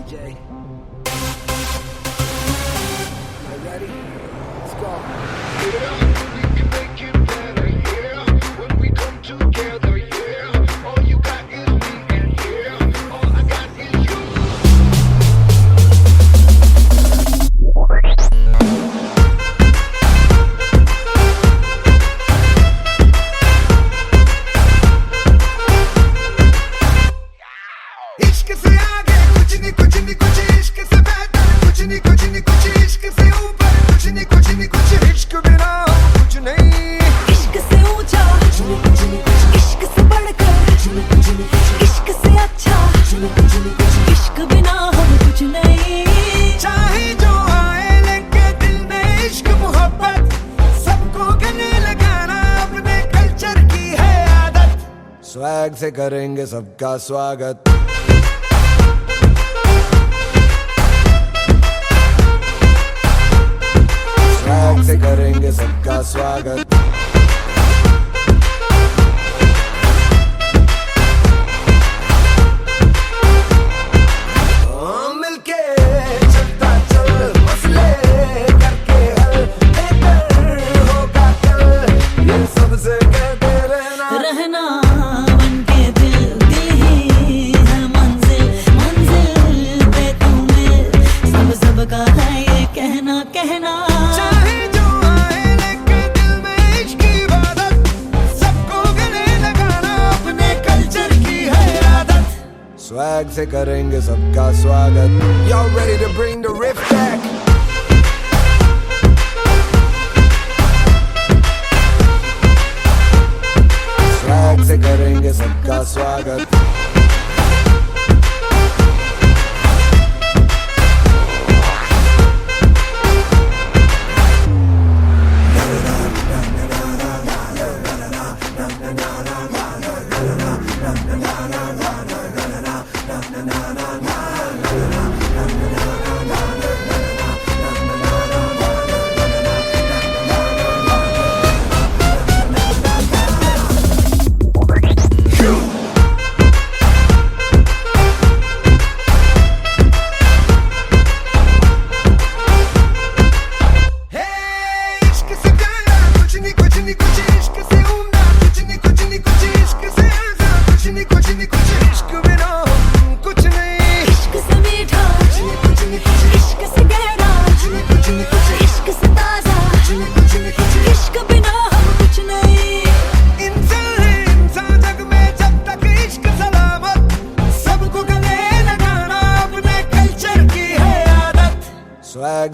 Jay. You ready? Let's go. Yeah, we can make it better, yeah. When we come together, yeah. All you got is me, and yeah, all I got is you. इश्क से आगे कुछ नहीं कुछ नहीं कुछ इश्क से बेहतर कुछ नहीं कुछ नहीं कुछ इश्क से ऊपर कुछ नहीं कुछ नहीं कुछ इश्क बिना कुछ नहीं इश्क से ऊंचा कुछ नहीं कुछ नहीं कुछ इश्क से बढ़कर कुछ नहीं कुछ नहीं कुछ इश्क से अच्छा कुछ नहीं कुछ नहीं कुछ इश्क बिना हम कुछ नहीं चाहे जो आए लेके दिल में इश्क मोहब्बत सबको गले लगाना अपने कल्चर की है आदत स्वैग से करेंगे सबका स्वागत स्वैग से करेंगे सबका स्वागत मिलके चलता चल मसले करके हल बेहतर होगा कल ये सबसे कहते रहना रहना बनके दिल दिल ही है मंजिल मंजिल पे तुम्हें सबका है ये कहना कहना चाहे जो आए लेके दिल में इश्क की इबादत सबको गले लगाना अपने कल्चर की है आदत स्वैग से करेंगे सबका स्वागत Y'all ready to bring the riff back? Swag से करेंगे सबका स्वागत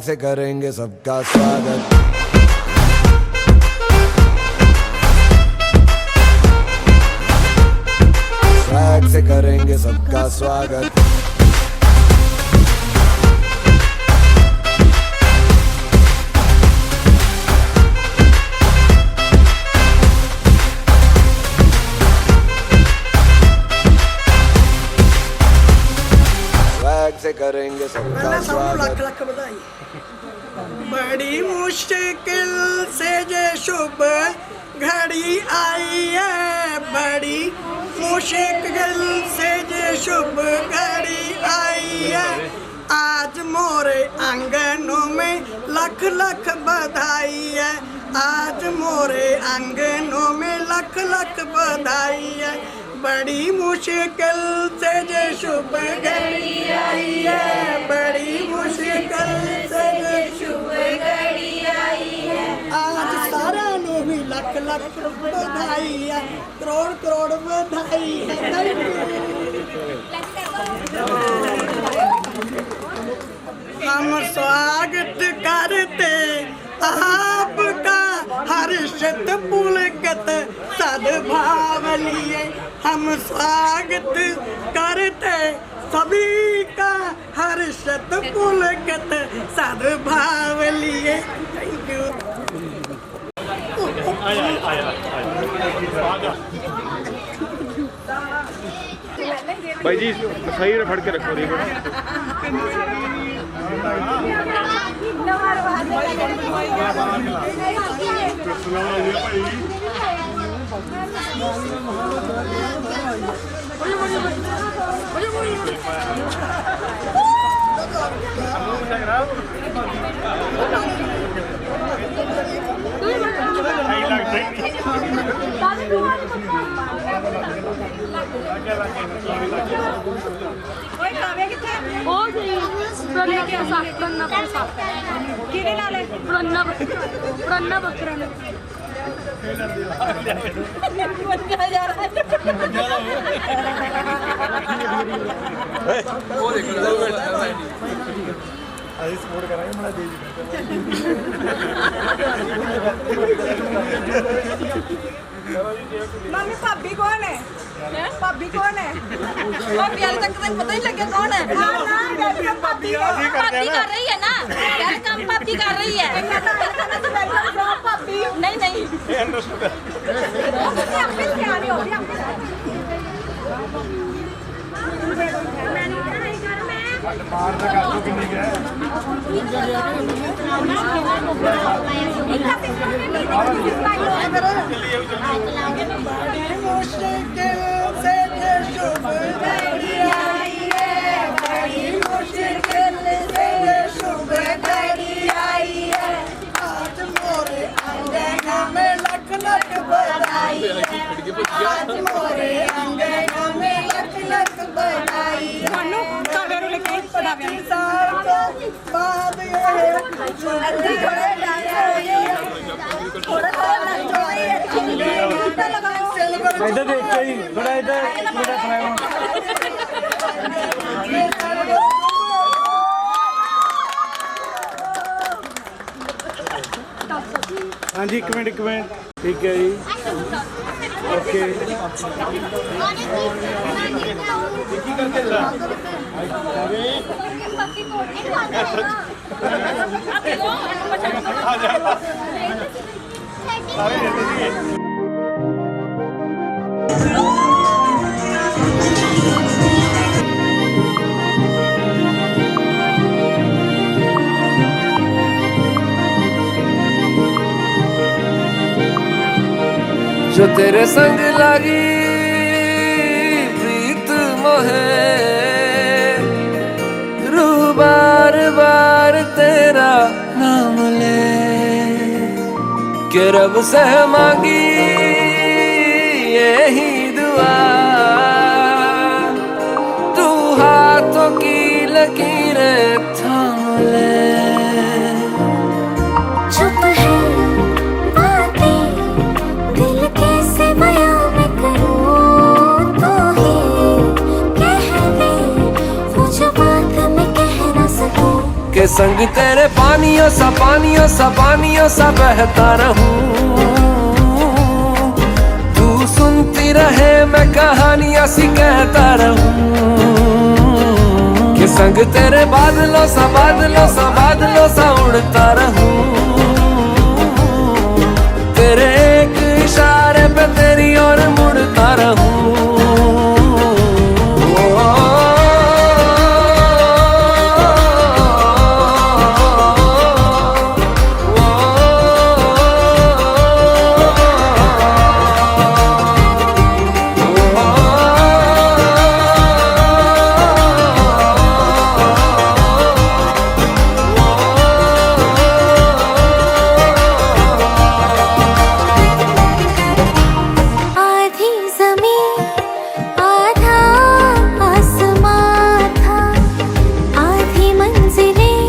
से करेंगे सबका स्वागत। स्वैग से करेंगे सबका स्वागत। स्वैग से करेंगे सबका स्वागत। लख बधाई। बड़ी मुश्किल से ये शुभ घड़ी आई है, बड़ी मुश्किल से ये शुभ घड़ी आई है। आज मोरे आंगनों में लख लख बधाई है, आज मोरे आंगनों में लख लख बधाई है। बड़ी मुश्किल से ये शुभ घड़ी आई है, बड़ी मुश्किल से ये शुभ घड़ी आई है। आज सारा नो भी लख लख बधाई है, करोड़ करोड़ बधाई है। हम स्वागत करते आपका हर्षित पुलकित सद्भाव लिए, हम स्वागत करते सभी का हर्षित पुलकित सद्भाव लिए। Thank you. भाई जी सही फड़ के रखो रिबन। मम्मी भाभी कौन है? भाभी कौन है? भाभी हाल तक तो पता ही लगे कौन है। भाभी कर रही है ना, यार काम भाभी कर रही है। नहीं नहीं इधर देख के ही थोड़ा इधर हाँ जी एक मिनट ठीक है जी ओके जो तेरे संग लगी प्रीत मोहे रूह बार बार तेरा नाम ले के रब से मांगी यही दुआ तू हाथों की लकीरें थाम ले। चुप है बातें दिल कैसे बयां मैं करूं, तो ही कह दे वो जो बात मैं कह न सकूं। के संग तेरे पानियों सा बहता रहूं। तू सुनती रहे मैं कहानियां सी कहता रहूं। के संग तेरे बादलों सा उड़ता रहूं। तेरे एक इशारे पे तेरी ओर मुड़ता रहूं। आधी ज़मीन आधा आसमां था, आधी मंजिलें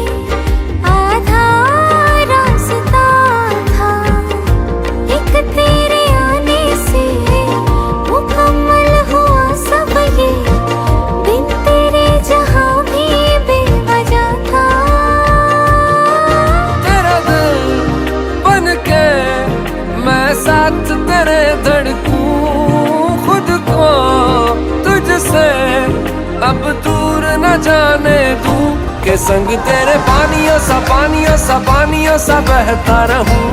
आधा रास्ता था। एक तेरे आने से मुकम्मल हुआ सब ये, बिन तेरे जहां भी बेवजह था। तेरा दिल बन के मैं साथ तेरे धड़कूं। खुद को तुझसे अब दूर न जाने दूं। के संग तेरे पानियों सा बहता रहूं।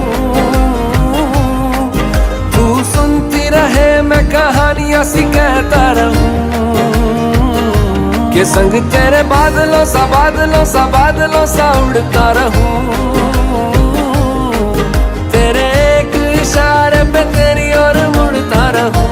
तू सुनती रहे मैं कहानियां सी कहता रहूं। के संग तेरे बादलों सा उड़ता रहूं। तेरे एक इशारे पे तेरी ओर मुड़ता रहूं।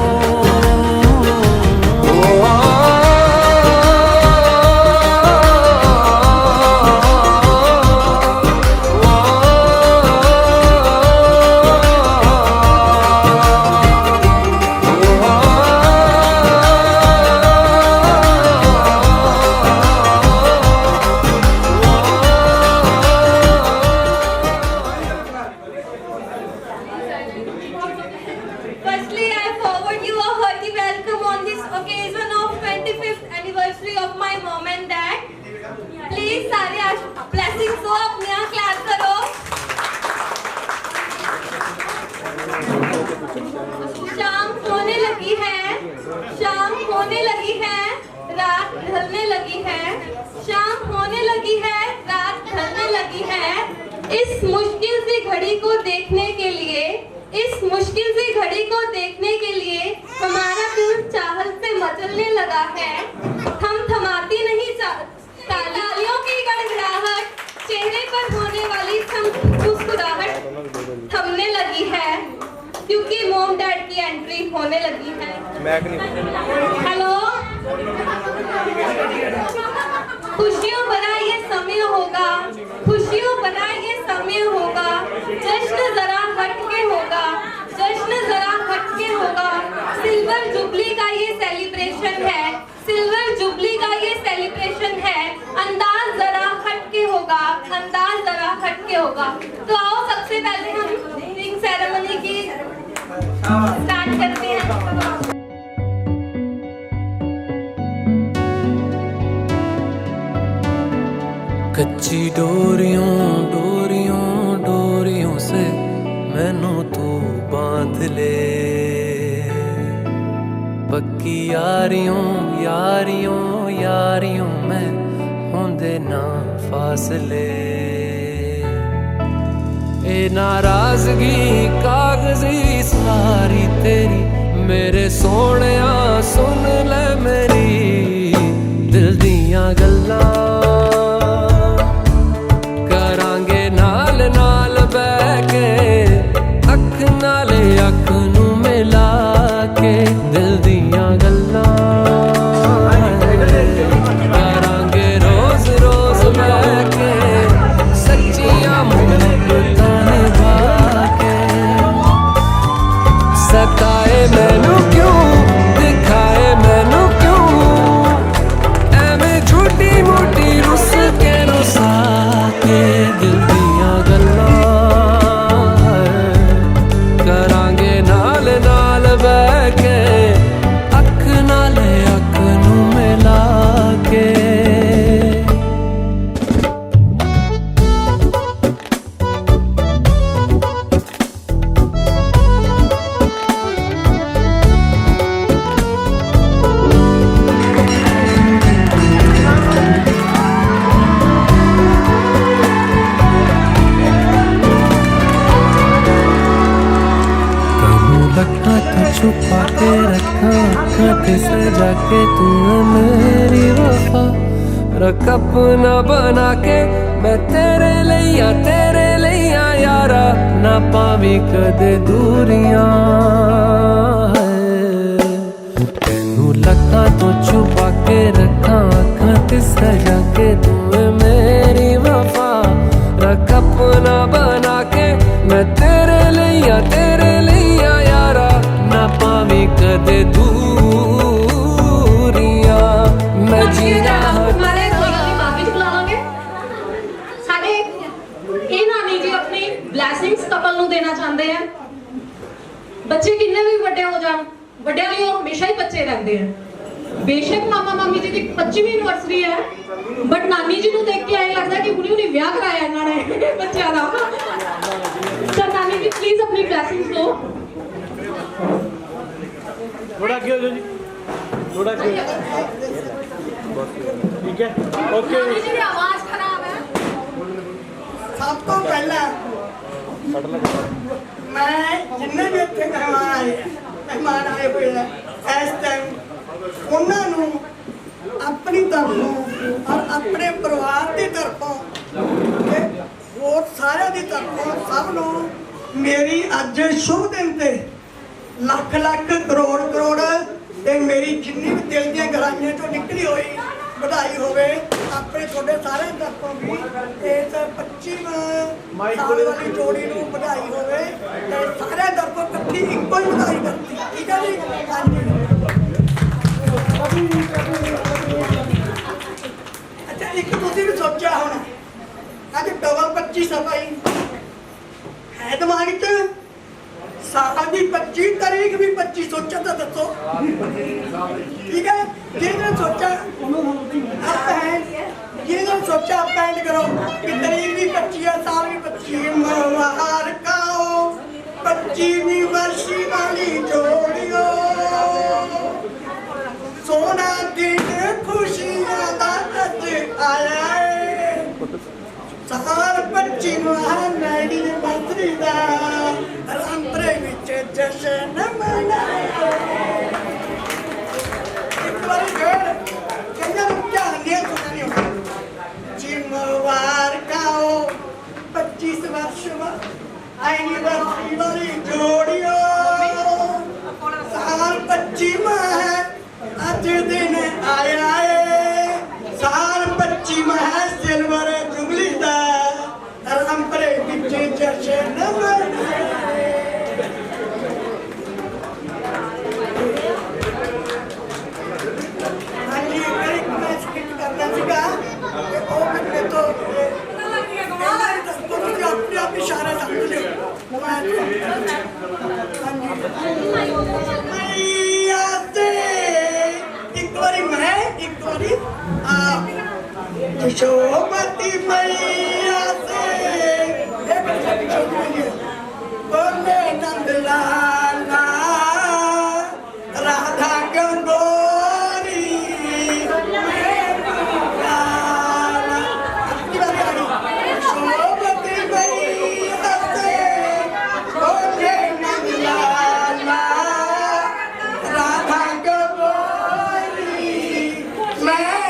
Firstly, I forward you a hearty welcome on this occasion of 25th anniversary of my mom and dad. Please सारे blessings दो, अपने यहाँ clap करो। शाम होने लगी है, रात ढलने लगी है। शाम होने लगी है, रात ढलने लगी है। इस मुश्किल सी घड़ी को देखने के लिए हमारा दिल चाहत से मचलने लगा है। थमाती नहीं तालियों की गड़गड़ाहट, चेहरे पर होने वाली मुस्कुराहट थमने लगी है, क्योंकि मॉम डैड की एंट्री होने लगी है। हेलो, खुशियों भरा ये समय होगा, जश्न जरा हटके होगा। सिल्वर जुबली का ये सेलिब्रेशन है, अंदाज जरा हटके होगा। तो आओ सबसे पहले हम रिंग सेरेमनी की स्टार्ट करते हैं। कच्ची डोरियों से मैनू तू बांध ले। पक्की यारियों में होंदे ना फासले। ए नाराजगी कागजी सारी तेरी, मेरे सोहणिया सुन ले मेरी दिल दियां गल्लां। नाल बह के अख नाले अख नू मिला के दिल दियां गल्लां करांगे रोज बह के सच्चियां मुहब्बतां निभा के। सताए मैनू क्यों, दिखाए मैनू क्यों, एवें झूठी मोटी रुस के रुसा के दिल दियां गल्लां करांगे नाल बह के अख नाले अख नू मिला के। लखा तो छुपा के रखा आँखां ते सजा के तू है मेरी वफा रख अपना बना के मैं तेरे लिया यारा ना पावी कदे दूरियां तेनू लखा तो छुपा के रखा आँखां ते सजा के तू है मेरी वफा रख अपना बना के मैं तेरे लिया यारा ना पावी कदे दूरियां मैं जीना हमारे वापिस बुलावांगे साडे ये नानी जी अपनी ब्लैसिंग्स कपल ਨੂੰ ਦੇਣਾ ਚਾਹੁੰਦੇ ਆ ਬੱਚੇ ਕਿੰਨੇ ਵੀ ਵੱਡੇ ਹੋ ਜਾਣ ਵੱਡਿਆਂ ਲਈ ਉਹ ਹਮੇਸ਼ਾ ਹੀ ਬੱਚੇ ਰਹਿੰਦੇ ਆ ਬੇਸ਼ੱਕ ਮਾਮਾ ਮਾਮੀ ਜੀ ਦੀ 25ਵੀਂ ਐਨਵਰਸਰੀ ਹੈ ਬਟ ਨਾਨੀ ਜੀ ਨੂੰ ਦੇਖ ਕੇ ਐਂ ਲੱਗਦਾ ਕਿ ਹੁਣੀ ਵਿਆਹ ਕਰਾਇਆ ਇਹਨਾਂ ਨੇ ਬੱਚਿਆਂ ਦਾ ਤਾਂ ਨਾਨੀ ਜੀ ਪਲੀਜ਼ ਆਪਣੀ ਬਲੇਸਿੰਗਸ ਲਓ थोड़ा क्यों जी थोड़ा क्यों ठीक है ओके ਨਾਨੀ ਜੀ ਦੀ ਆਵਾਜ਼ ਖਰਾਬ ਹੈ ਸਭ ਤੋਂ ਪਹਿਲਾਂ ਮੈਂ ਜਿੰਨੇ ਵੀ ਇੱਥੇ ਮਹਿਮਾਨ ਆਏ ਹੋਏ ਆ ਇਸ ਟਾਈਮ ਉਹਨਾਂ ਨੂੰ ਆਪਣੀ ਤਰਫੋਂ ਔਰ ਆਪਣੇ ਪਰਿਵਾਰ ਦੀ ਤਰਫੋਂ ਤੇ ਹੋਰ ਸਾਰਿਆਂ ਦੀ ਤਰਫੋਂ ਸਭ ਨੂੰ ਮੇਰੀ ਅੱਜ ਸ਼ੁਭ ਦਿਨ ਤੇ ਲੱਖ ਲੱਖ ਕਰੋੜ ਤੇ ਮੇਰੀ ਜਿੰਨੀ ਵੀ ਦਿਲ ਦੀਆਂ ਗਹਿਰਾਈਆਂ ਚੋਂ ਨਿਕਲੀ ਹੋਈ ਵਧਾਈ ਹੋਵੇ ਆਪਣੇ ਤੁਹਾਡੇ ਸਾਰਿਆਂ ਤਰਫੋਂ ਵੀ ਇਸ 25ਵਾਂ ਸਾਲ ਵਾਲੀ ਜੋੜੀ ਨੂੰ ਵਧਾਈ ਹੋਵੇ ਤੇ ਸਾਰਿਆਂ ਤਰਫੋਂ ਇਕੱਠੀ ਇੱਕੋ ਹੀ ਵਧਾਈ ਕਰਤੀ ਠੀਕ ਹੈ ਜੀ ਹਾਂਜੀ ਅੱਛਾ ਇੱਕ ਤੁਸੀਂ ਵੀ ਸੋਚਿਆ ਹੋਣਾ ਅੱਜ ਡਬਲ 25 ਸਫਾਈ ਹੈ ਦਿਮਾਗ 'ਚ ਸਾਲ ਦੀ 25 ਤਾਰੀਖ ਵੀ 25 ਸੋਚਿਆ ਤਾਂ ਦੱਸੋ ਠੀਕ ਹੈ ਜਿਹਨੇ ਸੋਚਾ ਜਿਹਨੇ ਸੋਚਾ ਪੈਂਡ ਕਰੋ ਕਿ ਤਾਰੀਖ ਵੀ 25 ਹੈ ਸਾਲ ਵੀ 25 ਮੁਬਾਰਕਾਂ 25ਵੀਂ ਵਰਸ਼ੀ ਵਾਲੀ ਜੋੜੀਓ ਸੋਨਾ ਦਿਨ ਖੁਸ਼ੀਆਂ ਦਾ ਅੱਜ ਆਇਆ ਏ ਸਾਲ 25 ਮਹਾਨੜੀ ਦੇ ਬੰਦਰੀ ਦਾ ਰੰਪਰੇ ਵਿੱਚ ਜਸ਼ਨ ਮਨਾਇਆ ਇੱਕ ਵਾਰੀ ਫੇਰ ਕਹਿੰਦਾ ਧਿਆਨ ਦੇ ਸੁਣਨੀ ਹੋ ਮੁਬਾਰਕਾਂ 25 ਵਰਸ਼ ਐਨੀਵਰਸਰੀ ਵਾਲੀ ਜੋੜੀਓ ਸਾਲ 25 ਹੈ ਅੱਜ ਦਿਨ ਆਇਆ ਏ ਸਾਲ 25 ਹੈ ਸਿਲਵਰ ਜੁਬਲੀ ਦਾ ਰੰਪਰੇ ਵਿੱਚ ਜਸ਼ਨ ਮਨਾਇਆ ਹਾਂਜੀ ਇੱਕ ਮੈਂ ਸਕਿੱਟ ਕਰਨਾ ਸੀਗਾ ਤੇ ਉਹ ਮੇਰੇ ਤੋਂ ਆਪਣੇ ਆਪ ਇਸ਼ਾਰਾ ਸਮਝ ਲਿਓ ਮੈया ਤੇ ਇੱਕ ਵਾਰੀ ਮੈਂ ਇੱਕ ਵਾਰੀ ਆਪ यशोमती मैया से बोले नंद लाला राधा गंगोरी यशोमती मैया से बोले नंद लाला राधा गंगोरी मैं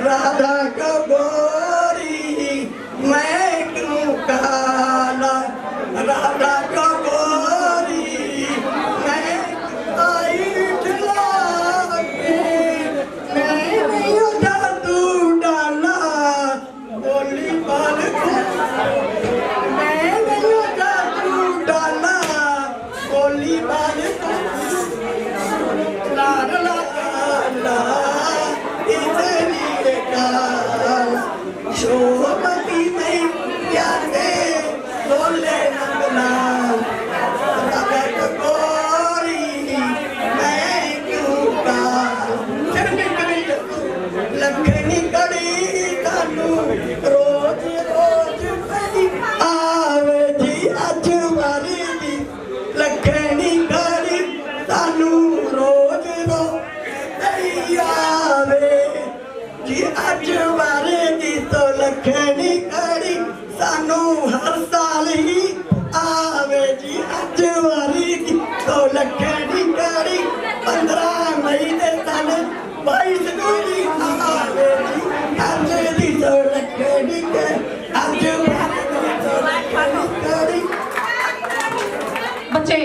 राधा को गोरी मैं क्यों काला, राधा को गोरी मैं आई ठला के मैं जादू डाला बोली बाल मैं जादू डाला बोली बाल ला ला ला इतनी काला शोभती मैया दे बोले नंदलाल, राधा को गोरी मैं क्यों काला, लगनी कड़ी तानू रोज रोज पई आवे जी अज वारी दी, लगनी कड़ी तानू रोज रोज पई आवे जी अज वारी दी, तो लगनी कड़ी सानू हर साल ही आवे जी अज वारी दी, तो लगनी कड़ी 15 मई दे साल 22 गोरी आवे जी अज दी, तो लगनी अज वारी दी, तो लगनी कड़ी। ਬੱਚੇ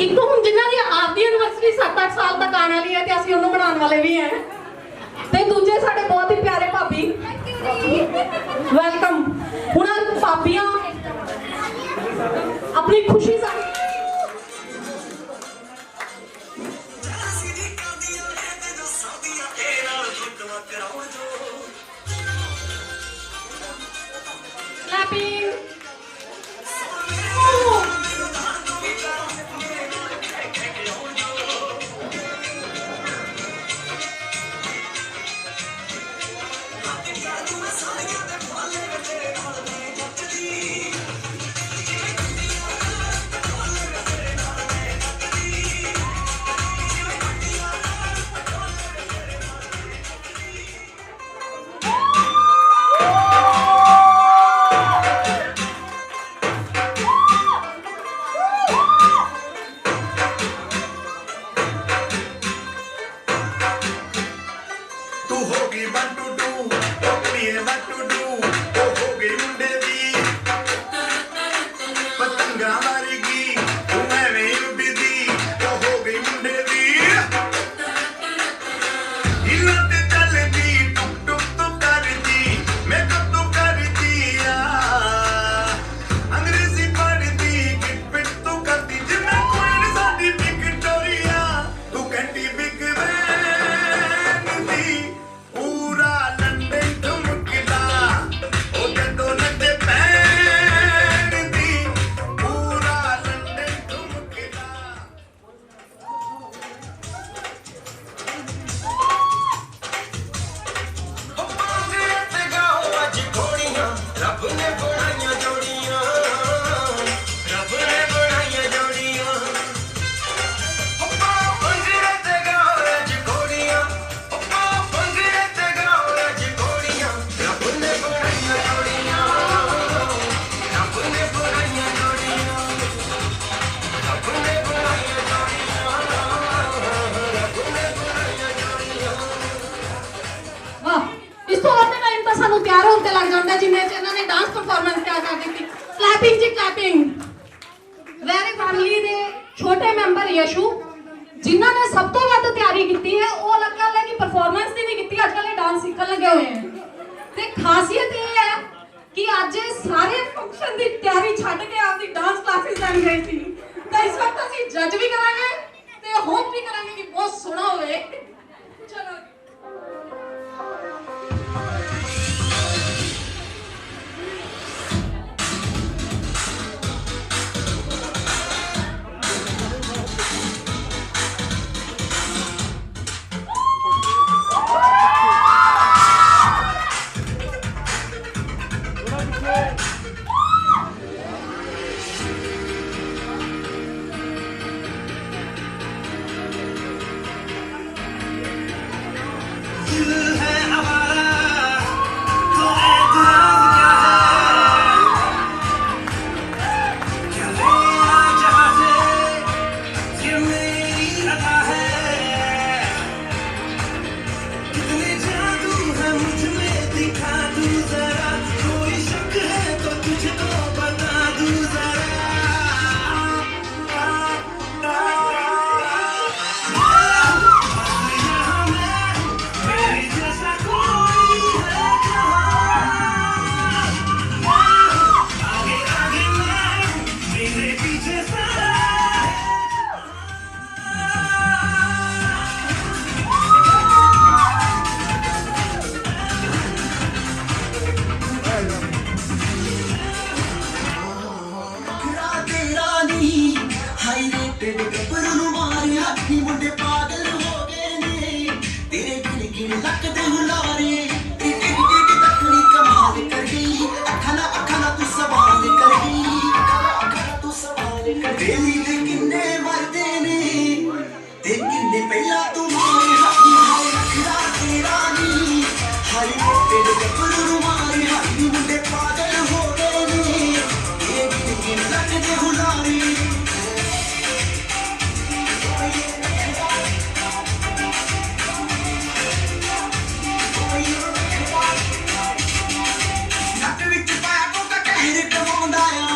ਇੱਕ ਹੁਣ ਜਿਨ੍ਹਾਂ ਦੀ ਆਪਦੀ ਯੂਨੀਵਰਸਿਟੀ 7-8 ਸਾਲ ਤੱਕ ਆਉਣ ਵਾਲੀ ਹੈ ਤੇ ਅਸੀਂ ਉਹਨੂੰ ਬਣਾਉਣ ਵਾਲੇ ਵੀ ਹਾਂ, ਤੇ ਦੂਜੇ ਸਾਡੇ ਬਹੁਤ ਹੀ ਪਿਆਰੇ ਭਾਬੀ ਵੈਲਕਮ। ਹੁਣ ਭਾਬੀਆਂ ਆਪਣੀ ਖੁਸ਼ੀ ਸਾਡੀ clapping ਤਿਆਰ ਹੋਣ ਤੇ ਲੱਗ ਜਾਂਦਾ ਜਿੰਨੇ ਚ ਇਹਨਾਂ ਨੇ ਡਾਂਸ ਪਰਫਾਰਮੈਂਸ ਤਿਆਰ ਕਰ ਦਿੱਤੀ। ਕਲੈਪਿੰਗ ਜੀ ਕਲੈਪਿੰਗ। ਵੈਰੀ ਫੈਮਿਲੀ ਦੇ ਛੋਟੇ ਮੈਂਬਰ ਯਸ਼ੂ ਜਿਨ੍ਹਾਂ ਨੇ ਸਭ ਤੋਂ ਵੱਧ ਤਿਆਰੀ ਕੀਤੀ ਹੈ, ਉਹ ਅਲੱਗ ਗੱਲ ਹੈ ਕਿ ਪਰਫਾਰਮੈਂਸ ਦੀ ਨਹੀਂ ਕੀਤੀ, ਅੱਜ ਕੱਲ੍ਹ ਇਹ ਡਾਂਸ ਸਿੱਖਣ ਲੱਗੇ ਹੋਏ ਹੈ। ਤੇ ਖਾਸੀਅਤ ਇਹ ਹੈ ਕਿ ਅੱਜ ਇਹ ਸਾਰੇ ਫੰਕਸ਼ਨ ਦੀ ਤਿਆਰੀ ਛੱਡ ਕੇ ਆਪਦੀ ਡਾਂਸ ਕਲਾਸਿਸ ਲੈਣ ਗਏ ਸੀ। ਤਾਂ ਇਸ ਵਕਤ ਅਸੀਂ ਜੱਜ ਵੀ ਕਰਾਂਗੇ ਤੇ ਹੋਪ ਵੀ ਕਰਾਂਗੇ ਕਿ ਬਹੁਤ ਸੋਹਣਾ ਹੋਵੇ। ਚਲੋ महीने पहला तुम्हारे हाय रखदा तेरा नी हाय तेरे गबर रुमारी हाय मुंडे पागल हो गए नी ये दिन लगदे हुलारी नट विच पाया कोका कहर टवांदा आ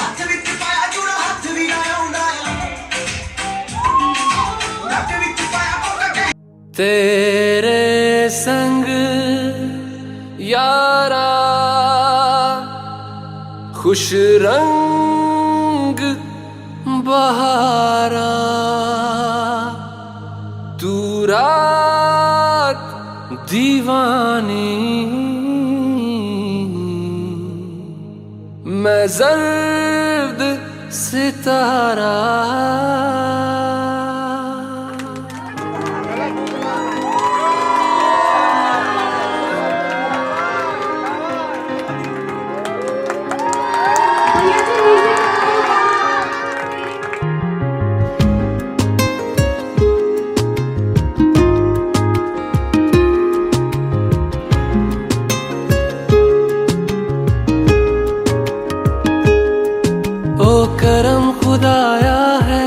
हथ विच पाया जुड़ा हथ भी ना आउंदा आ नट विच पाया कोका कहर तेरे संग यारा खुश रंग बहारा तू रात दीवानी मैं जर्द सितारा ओ करम खुदाया है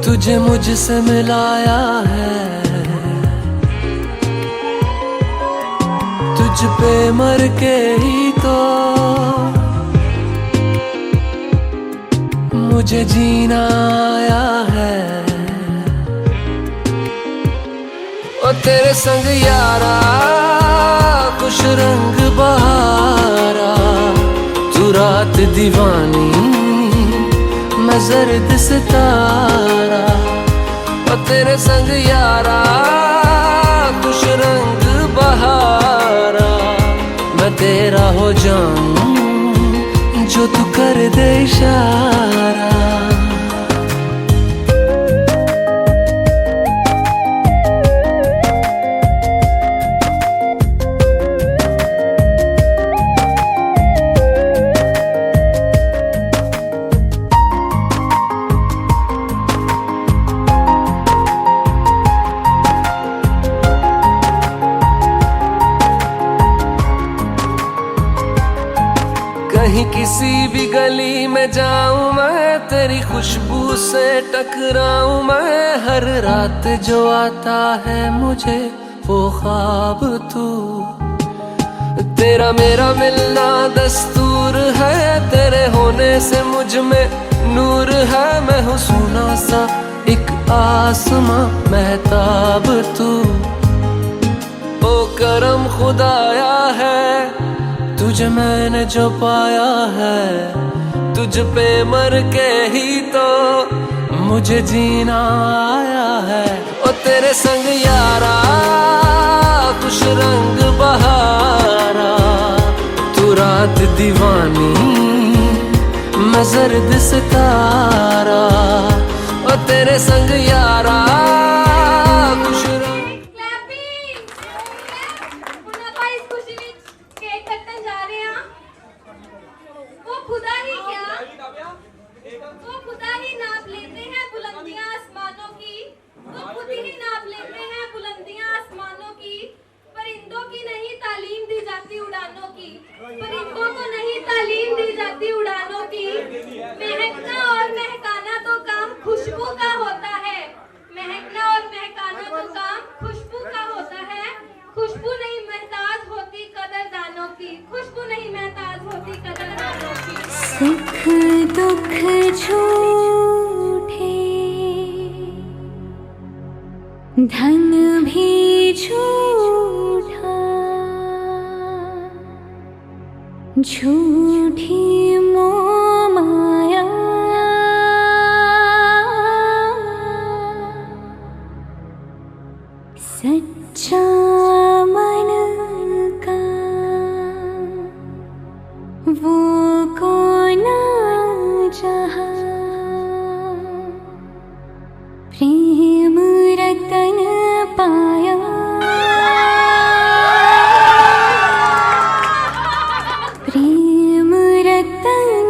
तुझे मुझसे मिलाया है तुझ पे मर के ही तो मुझे जीना आया है ओ तेरे संग यारा खुश रंग बहारा तू रात दीवानी मैं जर्द सितारा ओ तेरे संग यारा खुश रंग बहारा मैं तेरा हो जाऊं जो तू कर दे इशारा कहीं किसी भी गली में जाऊं मैं तेरी खुशबू से टकराऊं मैं हर रात जो आता है मुझे वो ख्वाब तू तेरा मेरा मिलना दस्तूर है तेरे होने से मुझ में नूर है मैं हूँ सोना सा एक आसमां महताब तू ओ करम खुदाया है तुझे मैंने जो पाया है तुझ पे मर के ही तो मुझे जीना आया है ओ तेरे संग यारा खुश रंग बहारा तू रात दीवानी मैं जर्द सितारा ओ तेरे संग यारा खुश रंग वो खुदा ही नाप लेते हैं बुलंदियां आसमानों की वो खुद ही नाप लेते हैं बुलंदियां आसमानों की परिंदों की नहीं तालीम दी जाती उड़ानों की परिंदों को नहीं तालीम दी जाती उड़ानों की महकना और महकाना तो काम खुशबू का होता है महकना और महकाना तो काम खुशबू का होता है खुशबू नहीं महताज होती कदरदानों की खुशबू नहीं महताज होती कदरदानों की सुख दुख झूठे धन भी झूठा झूठी मोह माया सच्चा मन का वो कौन जहाँ प्रेम रतन पाया प्रेम रतन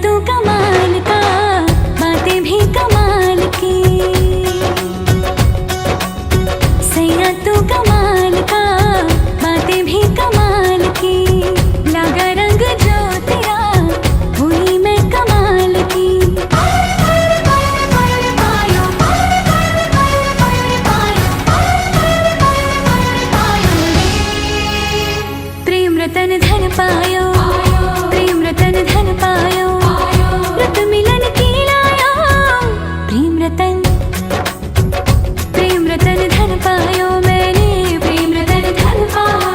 तू कमाल का, बातें भी कमाल की। सैया तू कमाल का, बातें भी कमाल की। लगा रंग जो तेरा, हुई मैं कमाल की। प्रेम रतन धन पायो, प्रेम रतन धन पायो। रत मिलन की लायो, प्रेम रतन धन पायो। मैंने प्रेम रतन धन पायो।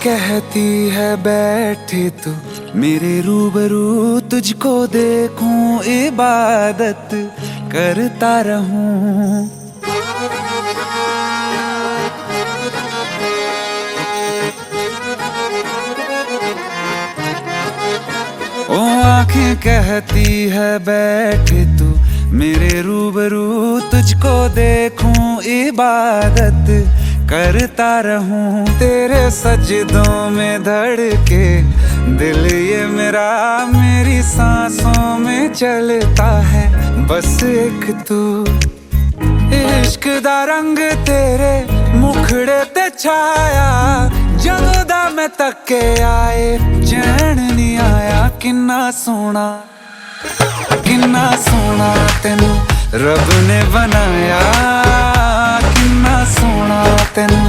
कहती है बैठे तू मेरे रूबरू, तुझको देखूं इबादत करता रहूं। ओ आंखें कहती है बैठे तू मेरे रूबरू, तुझको देखूं इबादत करता रहूं। तेरे सजदों में धड़के दिल ये मेरा, मेरी सांसों में चलता है बस एक तू। इश्क दा रंग तेरे मुखड़े ते छाया, जदों दा मैं तके आए चैन नहीं आया। किन्ना सोना तेनू रब ने बनाया, किन्ना सोना तेनू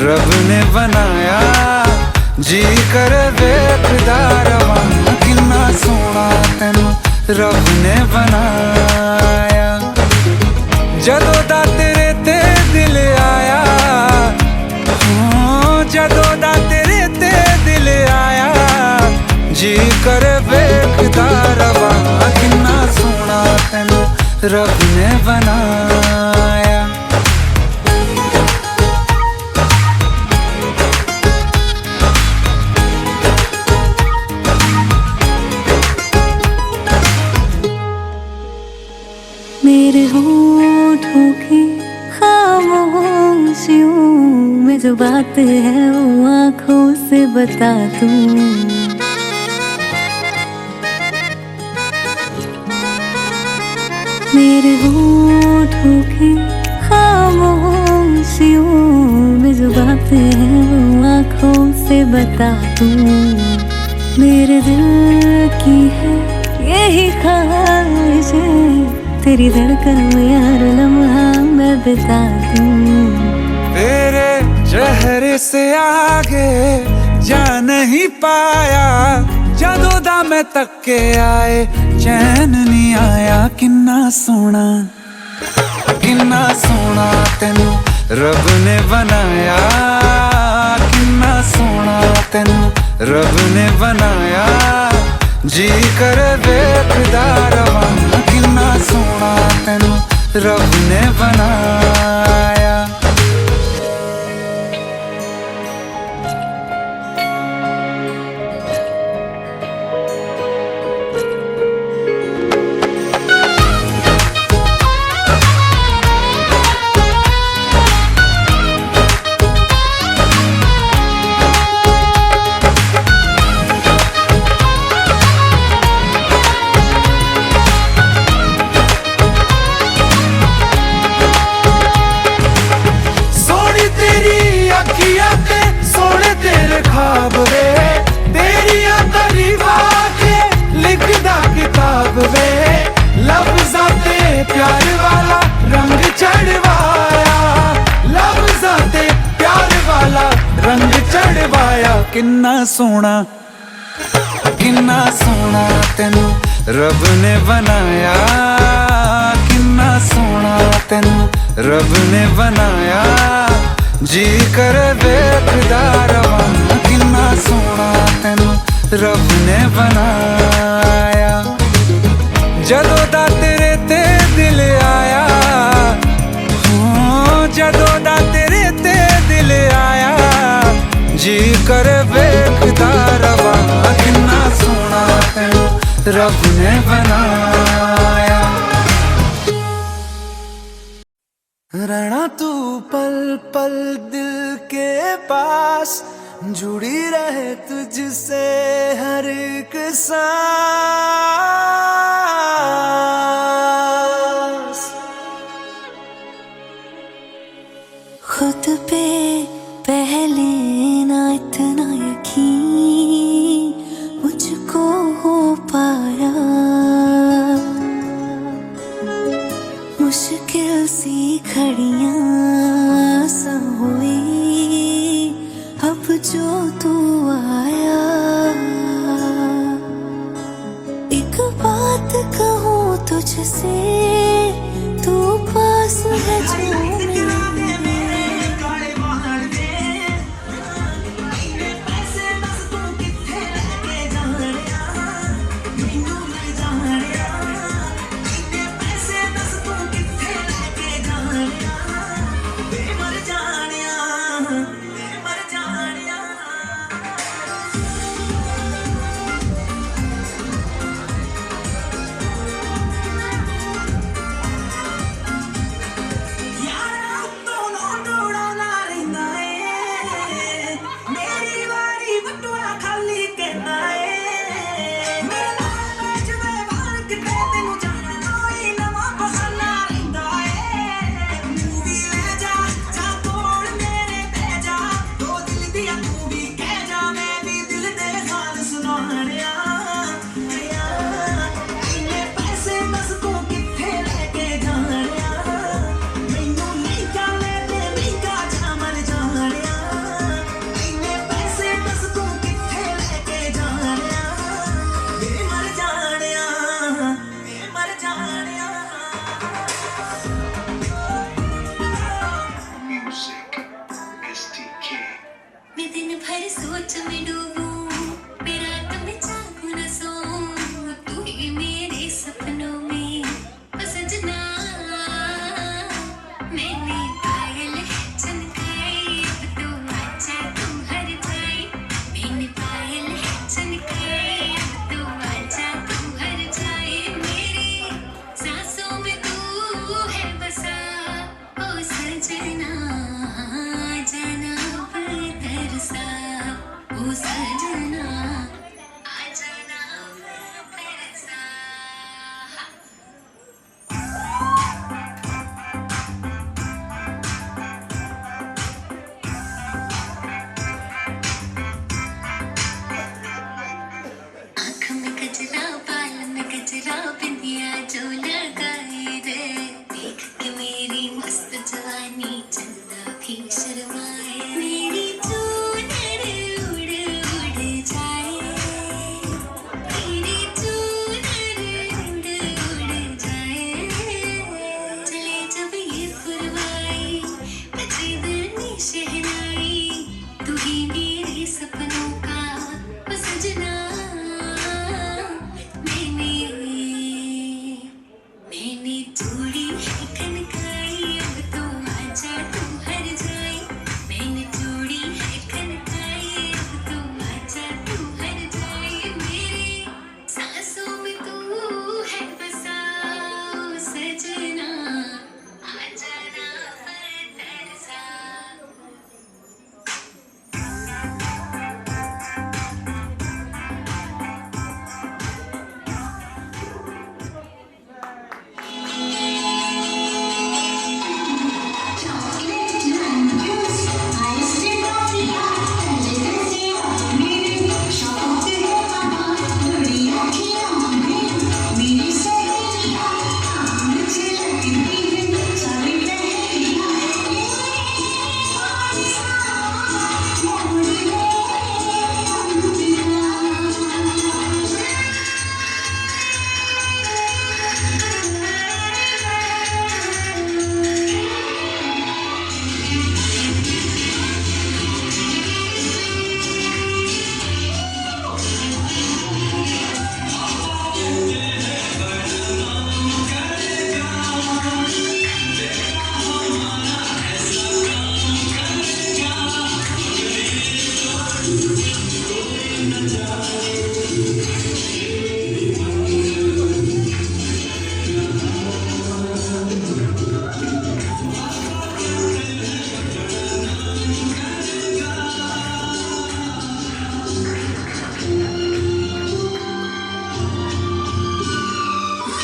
रब ने बनाया। जी कर वेखदा रवां, किन्ना सोना तेनू रब ने बनाया। जदों दा तेरे ते दिल आया, जदों दा तेरे ते दिल आया। जी कर वेखदा रवां, किन्ना सोना तेनू रब ने बनाया। मेरे होठों की खामोशियों में जो बात है वो आँखों से बता दूं। मेरे होठों की खामोशियों में जो बातें हैं वो आँखों से बता दूं। मेरे दिल की है यही ख्वाहिशें, तेरी धड़कन में हर लम्हा मैं बिता दूं। तेरे चेहरे से आगे जा नहीं पाया, जदों दा मैं तक के आए चैन नहीं आया। किन्ना सोना तेनू रब ने बनाया, किन्ना सोना तेनू रब ने बनाया। जी कर वेखदा रवां, किन्ना सोना तेनू रब ने बनाया। ख्वाब वे तेरिया तारीफा के लिखदा किताब वे, लफ्ज़ां ते प्यार वाला रंग चढ़वाया, लफ्ज़ां ते प्यार वाला रंग चढ़वाया। किन्ना सोना तेनू रब ने बनाया, किन्ना सोना तेनू रब ने बनाया। जी कर वेखदा रवां, किन्ना सोना तेनू रब ने बनाया। जदों दा तेरे ते दिल आया, जदों दा तेरे ते दिल आया। जी कर वेखदा रवां, किन्ना सोना तेनू रब ने बनाया। रहना तू पल पल दिल के पास, जुड़ी रहे तुझसे हर एक सांस। खुद पे पहले ना इतना यकीन मुझको हो पाया, मुश्किल सी घड़ियां सा हुई अब जो तू आया। एक बात कहूँ तुझसे, तू पास है जो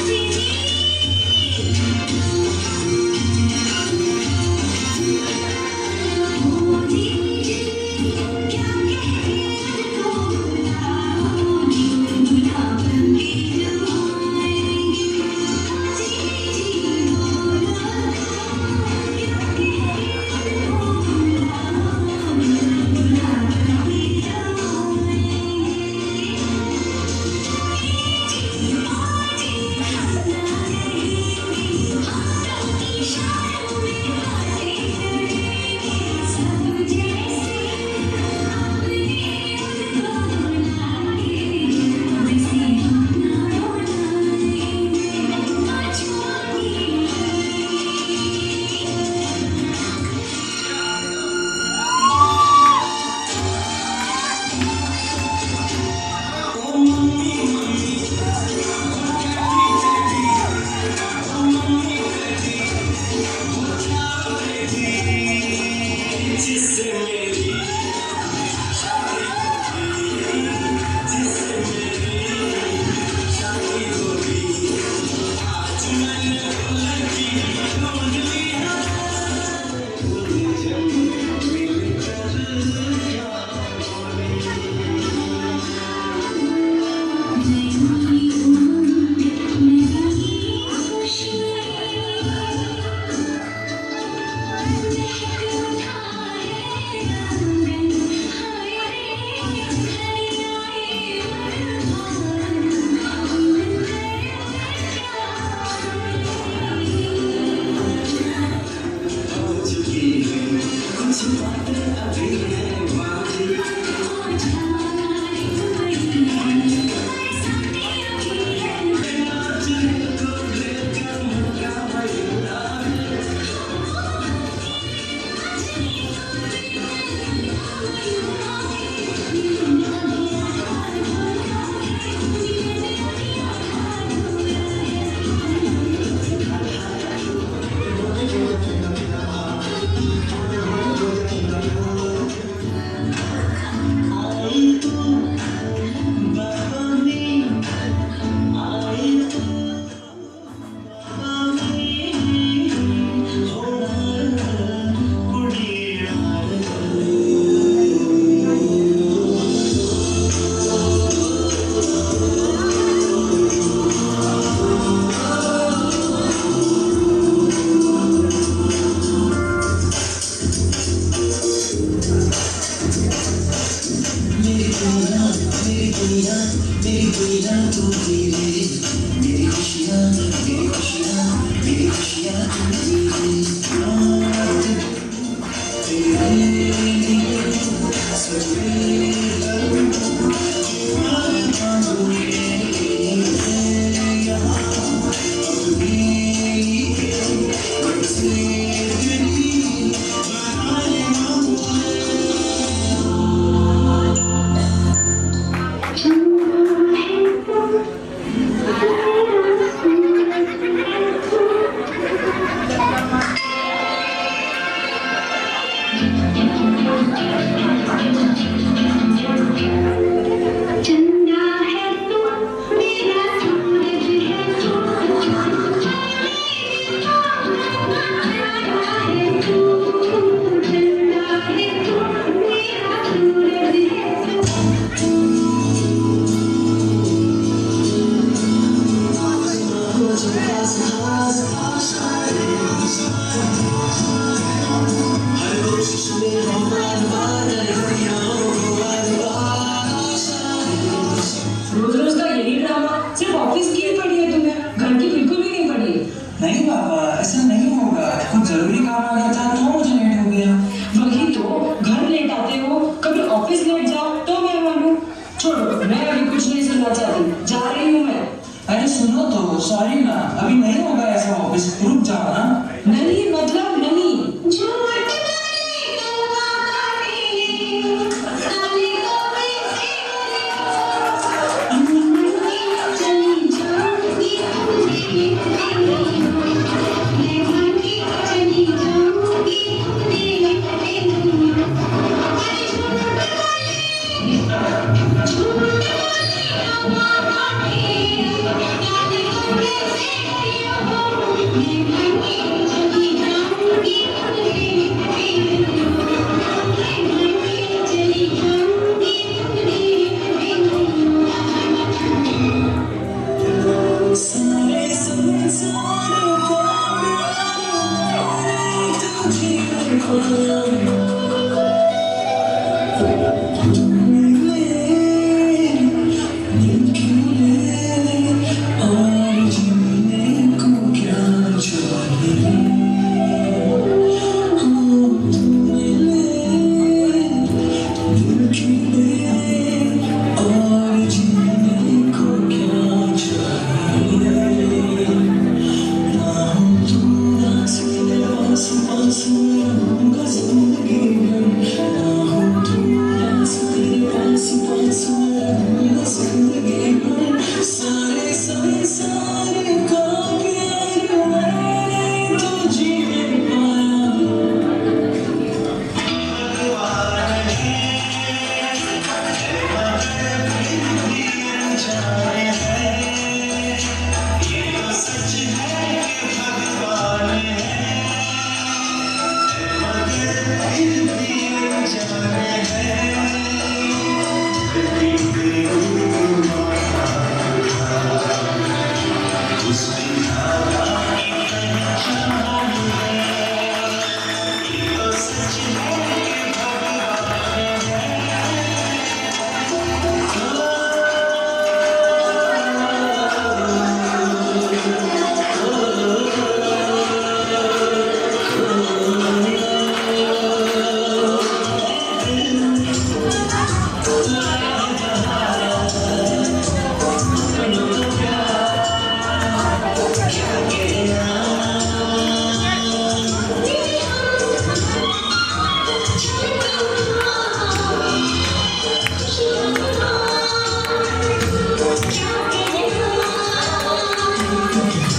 Thank you.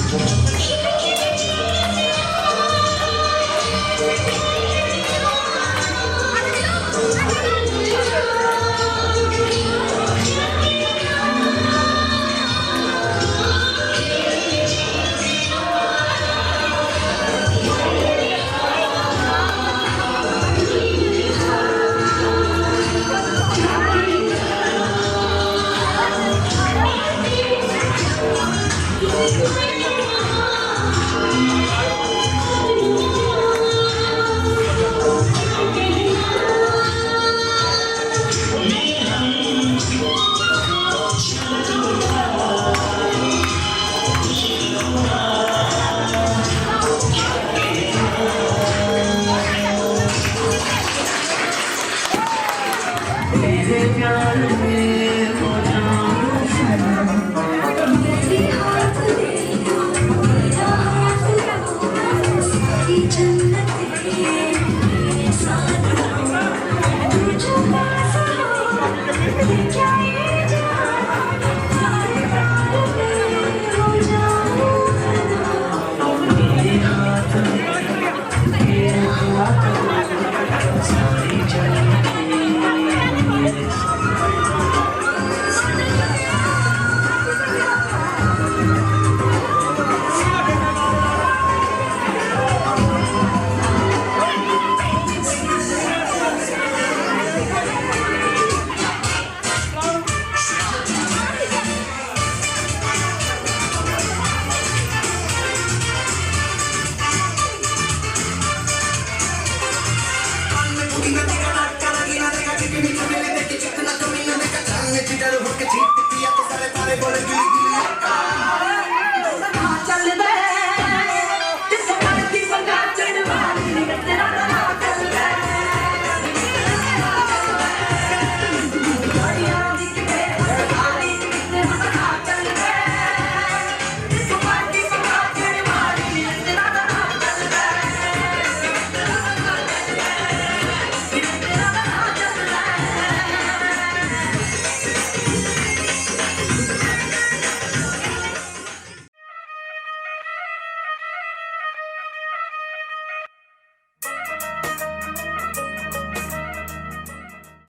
Thank you.